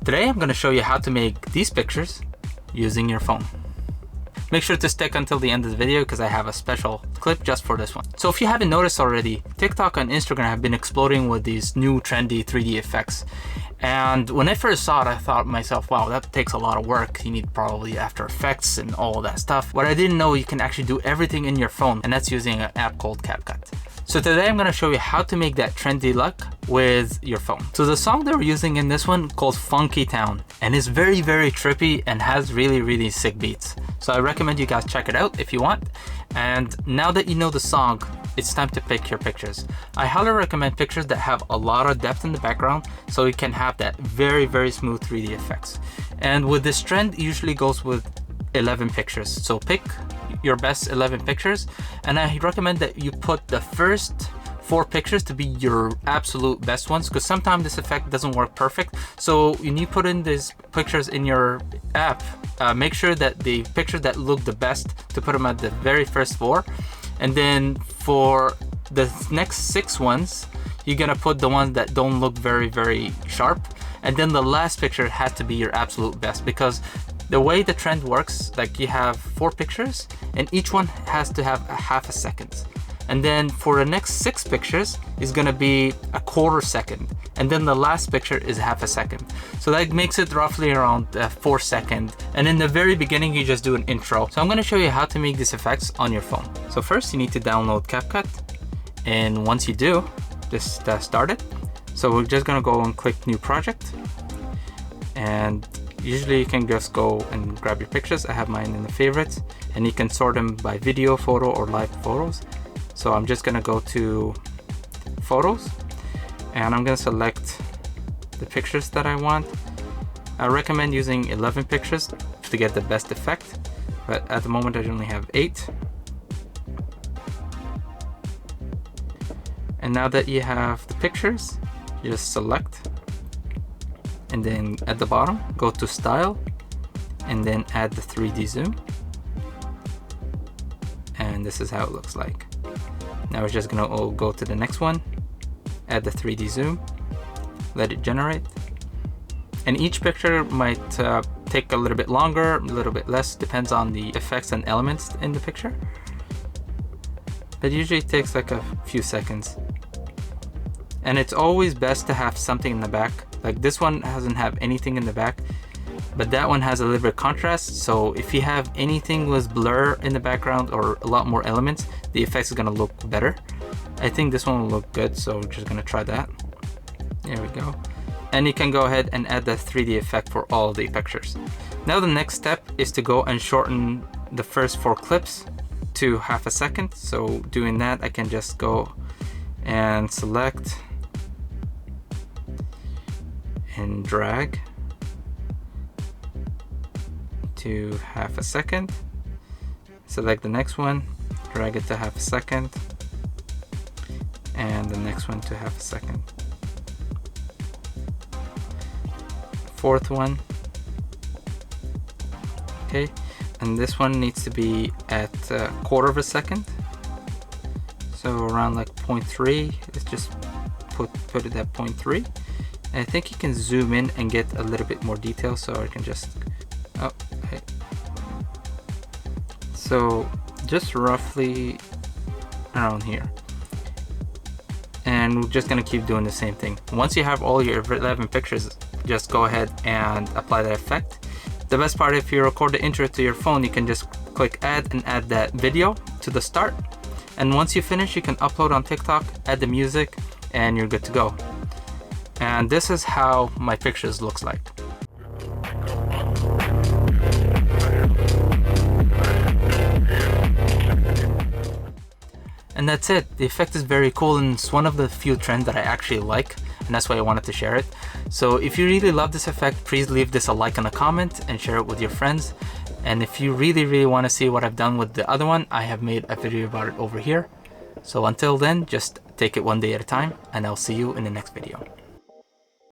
Today I'm going to show you how to make these pictures using your phone. Make sure to stick until the end of the video because I have a special clip just for this one. So if you haven't noticed already, TikTok and Instagram have been exploding with these new trendy 3D effects. And when I first saw it, I thought to myself, wow, that takes a lot of work. You need probably After Effects and all that stuff. What I didn't know, you can actually do everything in your phone, and that's using an app called CapCut. So today I'm going to show you how to make that trendy look with your phone. So the song that we're using in this one called Funky Town, and it's very, very trippy and has really, really sick beats. So I recommend you guys check it out if you want. And now that you know the song, it's time to pick your pictures. I highly recommend pictures that have a lot of depth in the background so you can have that very, very smooth 3D effects. And with this trend, it usually goes with 11 pictures. So pick your best 11 pictures, and I recommend that you put the first 4 pictures to be your absolute best ones, because sometimes this effect doesn't work perfect. So when you put in these pictures in your app, make sure that the pictures that look the best, to put them at the very first 4. And then for the next 6 ones, you're gonna put the ones that don't look very, very sharp. And then the last picture has to be your absolute best, because the way the trend works, like you have 4 pictures and each one has to have a half a second. And then for the next 6 pictures is gonna be a quarter second. And then the last picture is half a second. So that makes it roughly around 4 seconds. And in the very beginning, you just do an intro. So I'm gonna show you how to make these effects on your phone. So first you need to download CapCut. And once you do, just start it. So we're just gonna go and click new project. And usually you can just go and grab your pictures. I have mine in the favorites, and you can sort them by video, photo, or live photos. So I'm just gonna go to photos, and I'm gonna select the pictures that I want. I recommend using 11 pictures to get the best effect, but at the moment I only have 8. And now that you have the pictures, you just select, and then at the bottom go to style, and then add the 3D zoom, and this is how it looks like. Now we're just gonna go to the next one, add the 3D zoom, let it generate, and each picture might take a little bit longer, a little bit less, depends on the effects and elements in the picture, but usually it takes like a few seconds. And it's always best to have something in the back. Like this one doesn't have anything in the back, but that one has a little bit of contrast. So if you have anything with blur in the background or a lot more elements, the effects is gonna look better. I think this one will look good, so we're just gonna try that. There we go. And you can go ahead and add the 3D effect for all the pictures. Now the next step is to go and shorten the first 4 clips to half a second. So doing that, I can just go and select and drag to half a second. Select the next one, drag it to half a second, and the next one to half a second. 4th one. Okay, and this one needs to be at a quarter of a second. So around like 0.3, let's just put it at 0.3. And I think you can zoom in and get a little bit more detail, so I can just, oh, okay. So just roughly around here. And we're just gonna keep doing the same thing. Once you have all your 11 pictures, just go ahead and apply that effect. The best part, if you record the intro to your phone, you can just click add and add that video to the start. And once you finish, you can upload on TikTok, add the music, and you're good to go. And this is how my pictures looks like. And that's it. The effect is very cool, and it's one of the few trends that I actually like, and that's why I wanted to share it. So if you really love this effect, please leave this a like and a comment and share it with your friends. And if you really, really want to see what I've done with the other one, I have made a video about it over here. So until then, just take it one day at a time, and I'll see you in the next video.